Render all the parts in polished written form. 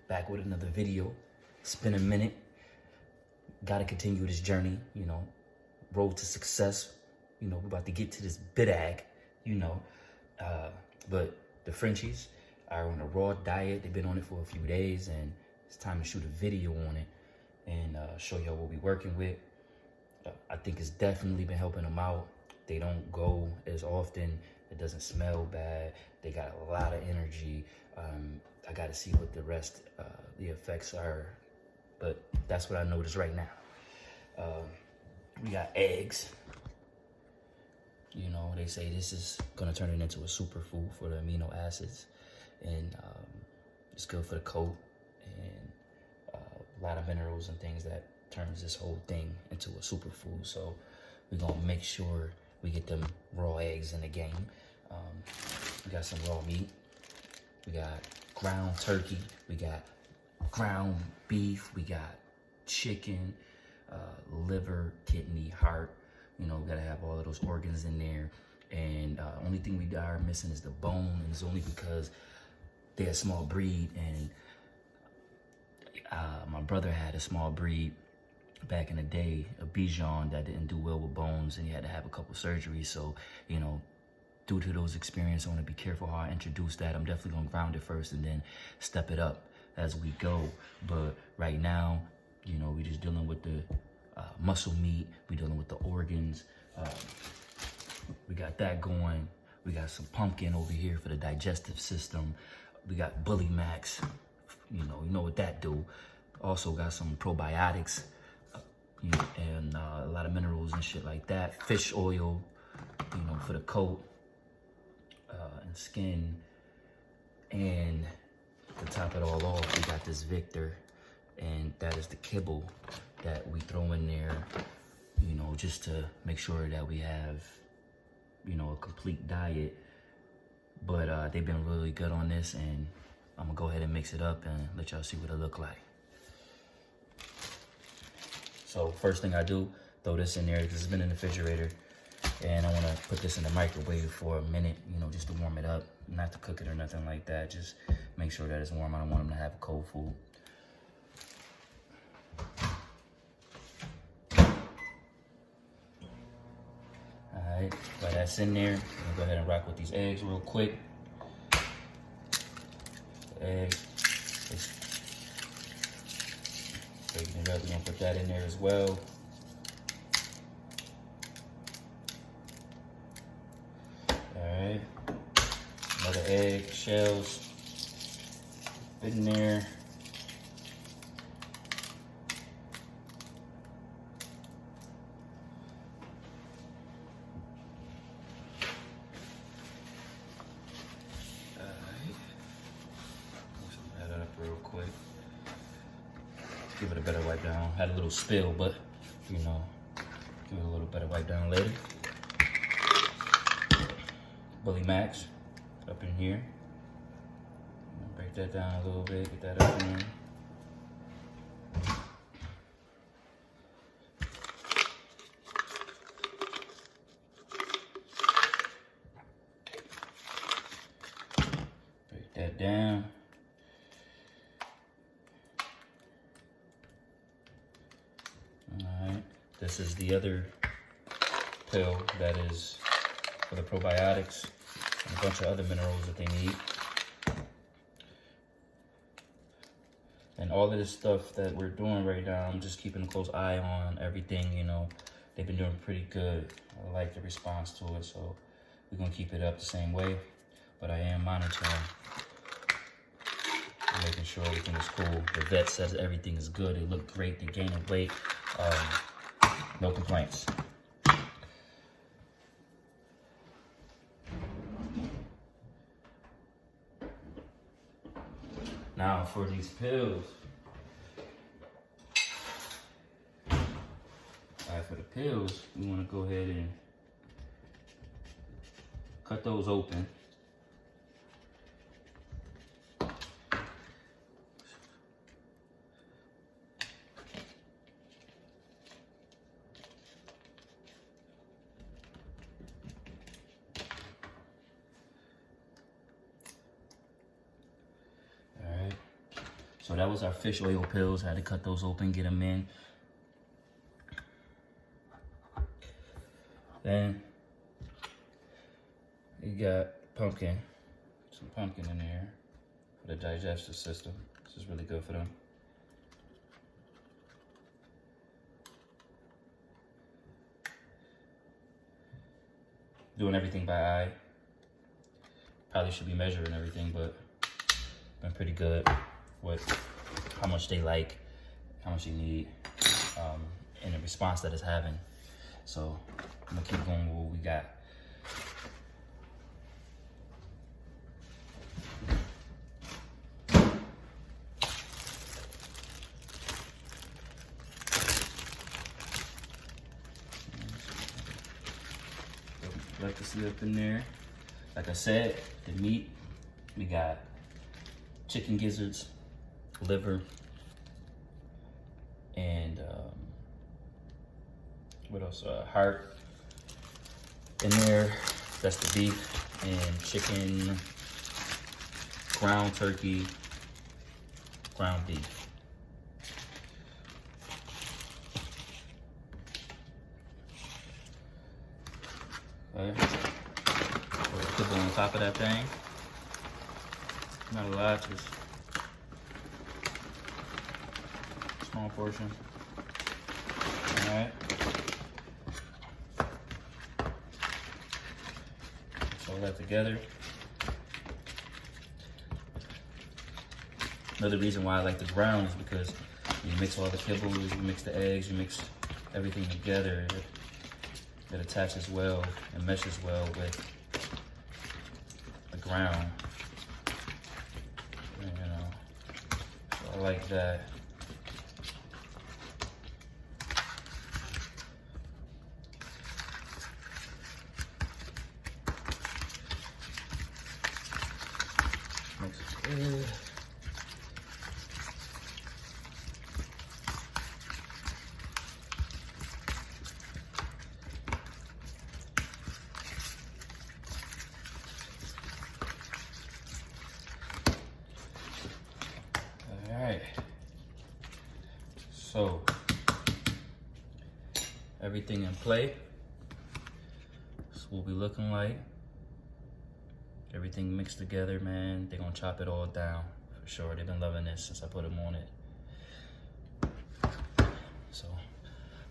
back with another video. It's been a minute. Gotta continue this journey, you know. Road to success. You know, we're about to get to this bidag, you know. But the Frenchies are on a raw diet. They've been on it for a few days, and it's time to shoot a video on it and show y'all what we're working with. I think it's definitely been helping them out. They don't go as often. It doesn't smell bad. They got a lot of energy. I got to see what the rest, the effects are. But that's what I noticed right now. We got eggs. You know, they say this is going to turn it into a superfood for the amino acids. And it's good for the coat. And a lot of minerals and things that turns this whole thing into a superfood. So we're going to make sure we get them raw eggs in the game. We got some raw meat. We got ground turkey. We got ground beef. We got chicken, liver, kidney, heart. You know, we gotta have all of those organs in there. And only thing we are missing is the bone, and it's only because they're a small breed. And my brother had a small breed back in the day, a Bichon that didn't do well with bones, and he had to have a couple surgeries. So, you know, due to those experiences, I want to be careful how I introduce that. I'm definitely going to ground it first and then step it up as we go. But right now, you know, we're just dealing with the muscle meat. We're dealing with the organs. We got that going. We got some pumpkin over here for the digestive system. We got Bully Max. You know what that do. Also got some probiotics, you know, and a lot of minerals and shit like that. Fish oil, you know, for the coat and skin. And to top it all off, we got this Victor, and that is the kibble that we throw in there, you know, just to make sure that we have, you know, a complete diet. But they've been really good on this, and I'm gonna go ahead and mix it up and let y'all see what it look like. So first thing I do, throw this in there because it's been in the refrigerator, and I want to put this in the microwave for a minute, you know, just to warm it up, not to cook it or nothing like that. Just make sure that it's warm. I don't want them to have cold food. All right, while that's in there, I'm gonna go ahead and rock with these eggs real quick. The eggs, just breaking it up. We're gonna put that in there as well. Alright, another egg, shells, in there. Alright, add that up real quick. Give it a better wipe down. Had a little spill, but you know, give it a little better wipe down later. Bully Max up in here. Break that down a little bit, get that up in there. Break that down. Alright, this is the other pill that is for the probiotics and a bunch of other minerals that they need. And all of this stuff that we're doing right now, I'm just keeping a close eye on everything, you know. They've been doing pretty good. I like the response to it, so we're gonna keep it up the same way. But I am monitoring and making sure everything is cool. The vet says everything is good. They look great, they gaining weight. No complaints. Now for these pills. Alright, for the pills, we want to go ahead and cut those open. So that was our fish oil pills. I had to cut those open, get them in. Then you got pumpkin, some pumpkin in there for the digestive system. This is really good for them. Doing everything by eye. Probably should be measuring everything, but been pretty good with how much they like, how much they need, and the response that it's having. So I'm gonna keep going with what we got. Like to see up in there. Like I said, the meat, we got chicken gizzards, liver, and what else? Heart in there. That's the beef, and chicken, ground turkey, ground beef. Okay. Put a kibble on top of that thing. Not a lot, just a small portion. All right. Mix all that together. Another reason why I like the ground is because you mix all the kibbles, you mix the eggs, you mix everything together. It attaches well and meshes well with the ground. You know, so I like that. Mix it good. So, everything in play. This is what we looking like. Everything mixed together, man. They're gonna chop it all down for sure. They've been loving this since I put them on it. So,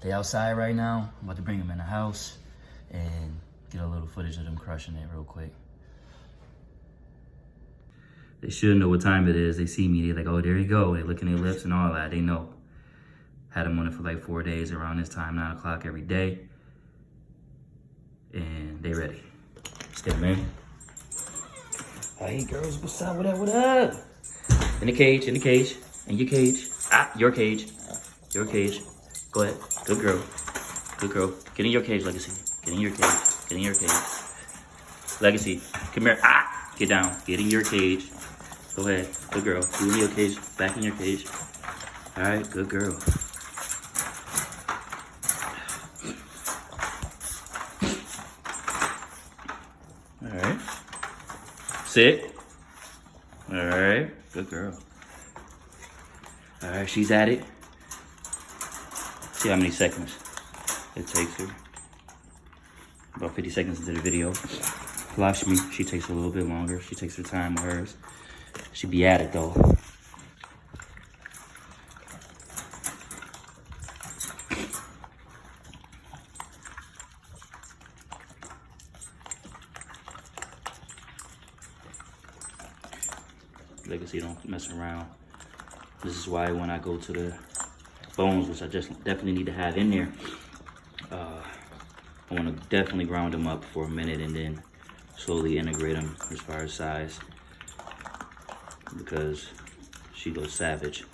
they outside right now. I'm about to bring them in the house and get a little footage of them crushing it real quick. They should know what time it is. They see me, they're like, oh, there you go. They licking their lips and all that. They know. Had them on it for like 4 days around this time, 9 o'clock every day. And they ready. Let's get them in. Hey girls, what's up, what up, what up? In the cage, in your cage. Ah, your cage. Your cage. Go ahead, good girl. Good girl. Get in your cage, Legacy. Get in your cage, get in your cage. Legacy, come here, ah, get down. Get in your cage. Go ahead, good girl. You in your cage, back in your cage. All right, good girl. All right. Sit. All right. Good girl. All right. She's at it. See how many seconds it takes her. About 50 seconds into the video. Lakshmi, she takes a little bit longer. She takes her time with hers. She be at it though. Legacy don't mess around. This is why when I go to the bones, which I just definitely need to have in there, I want to definitely ground them up for a minute and then slowly integrate them as far as size, because she goes savage.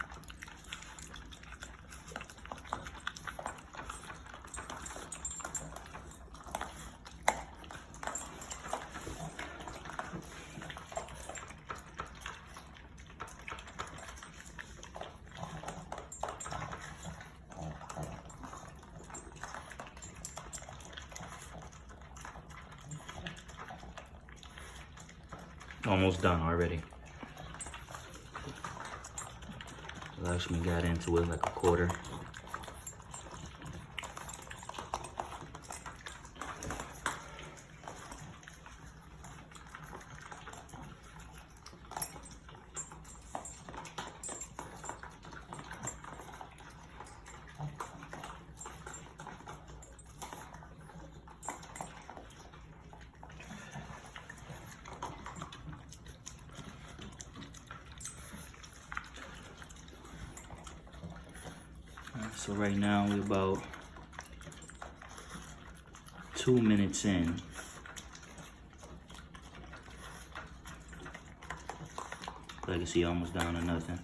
Almost done already. Lakshmi got into it like a quarter. So right now we're about 2 minutes in. Legacy almost down to nothing.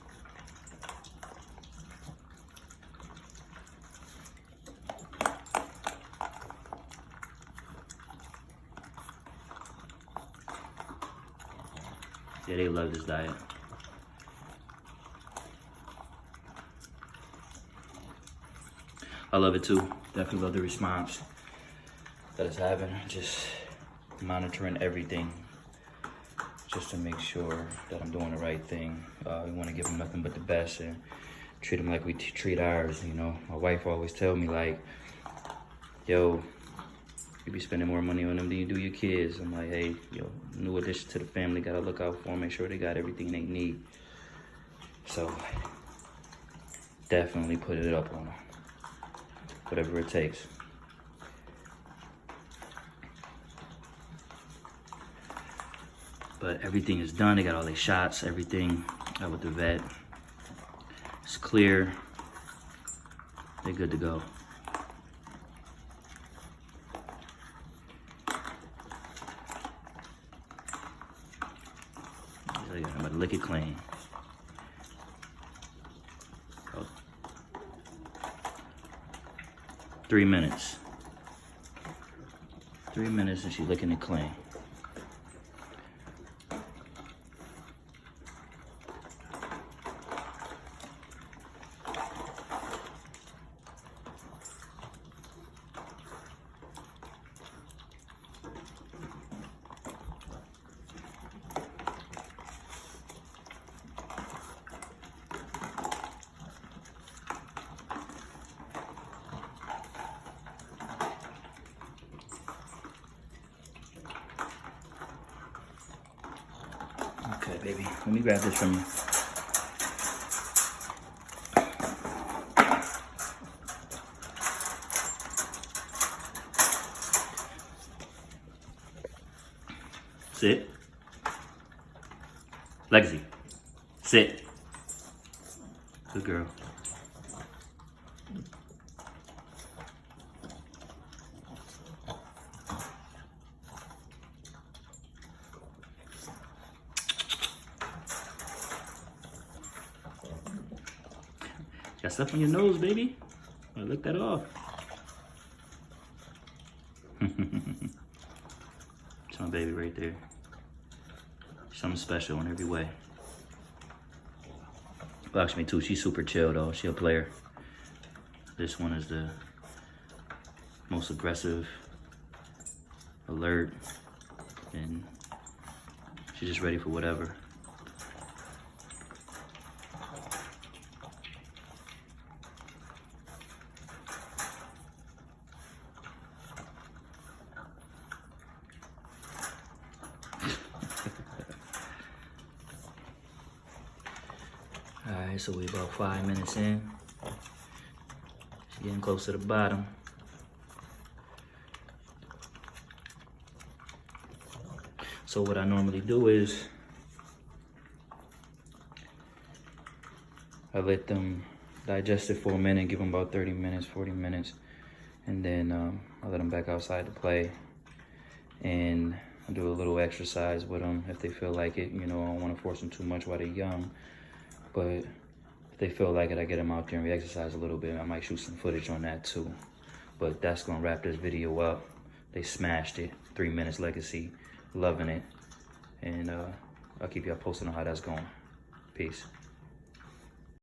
Yeah, they love this diet. I love it too. Definitely love the response that it's having. Just monitoring everything just to make sure that I'm doing the right thing. We want to give them nothing but the best and treat them like we treat ours, you know. My wife always tell me like, yo, you be spending more money on them than you do your kids. I'm like, hey, yo, new addition to the family, gotta look out for them, make sure they got everything they need. So definitely put it up on them. Whatever it takes. But everything is done. They got all their shots, everything out with the vet. It's clear. They're good to go. I'm about to lick it clean. 3 minutes. 3 minutes and she's licking it clean. Okay, baby, let me grab this from you. Sit. Legacy, sit. Good girl. Got stuff on your nose, baby. I'll lick that off. It's my baby right there. Something special in every way. Lakshmi too, she's super chill though. She a player. This one is the most aggressive, alert, and she's just ready for whatever. Alright, so we're about 5 minutes in. She's getting close to the bottom. So what I normally do is I let them digest it for a minute, give them about 30 minutes, 40 minutes, and then I let them back outside to play. And I do a little exercise with them if they feel like it. You know, I don't want to force them too much while they're young. But if they feel like it, I get them out there and we exercise a little bit. I might shoot some footage on that too. But that's gonna wrap this video up. They smashed it. 3 minutes legacy, loving it. And I'll keep y'all posted on how that's going. Peace.